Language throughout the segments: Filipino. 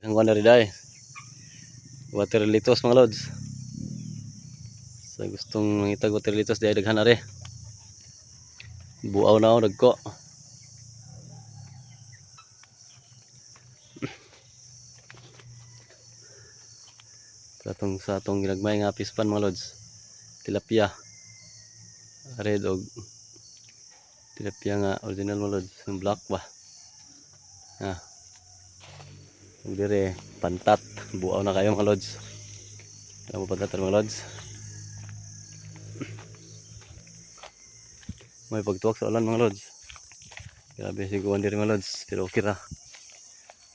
Ang kuha na rin ay water litos mga lods. Sa gustong mangitag water litos di ay daghan na rin. Buaw na ako nagko. Sa atong ginagmay nga pispan mga lods. Tilapia. Red og tilapia nga original mga lods. Yung black ba. Dire pantat. Buaw na kayo mga lods. Alam mo pantat mga lods. May pagtuwak sa ulan mga lods. Grabe siguan diri mga lods. Pero okay ra.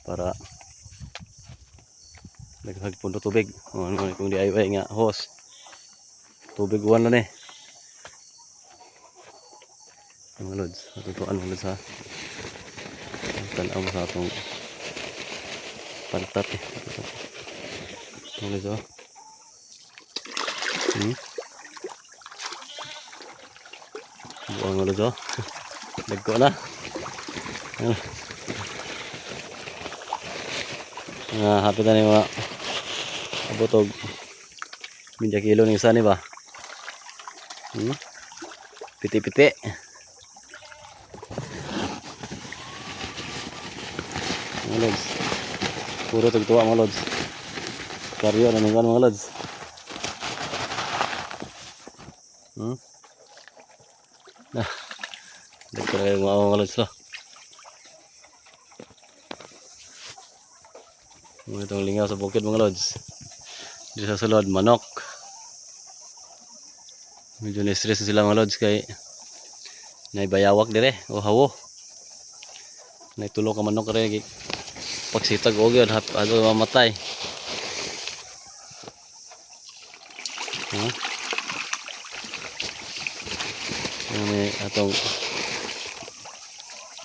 Para nagpundo tubig. Ano kung DIY nga hose. Tubig uwan na ni. Mga lods. Matutuan mga lods ha. Tanaw mo sa atong pantat eh. Mga lods oh. Buang mga lods oh. Dagko na. Hapit na ni mga abotog minja kilo ng isa ni ba. Piti-piti. Mga lods. Puro tagtuwa mga lods. Karyo na nungan mga lods. Dagko na kayo mga lods oh. Itong lingaw sa bukid mga lods. Dito sa sulod manok. Medyo na-stress sila mga lods kay naibayawak dire o hawo. Naitulong ka manok rin pagsitag o yun hado mamatay. Ini atong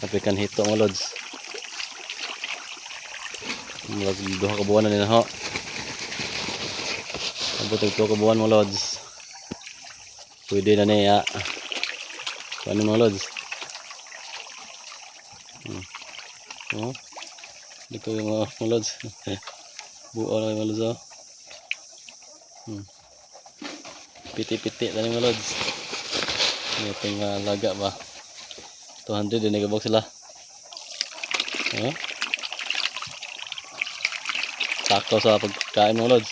apikan hito mga lods. Duha ka buwan na nila ho. Abot ito ka buwan mga lods. Pwede na niya. Paano mga lods? Dito yung mga lods. Buo na yung mga lods oh. Piti-piti na yung mga lods. Ito yung laga ba. 200 din nagabok sila. Sakto sa pagkain mga lods.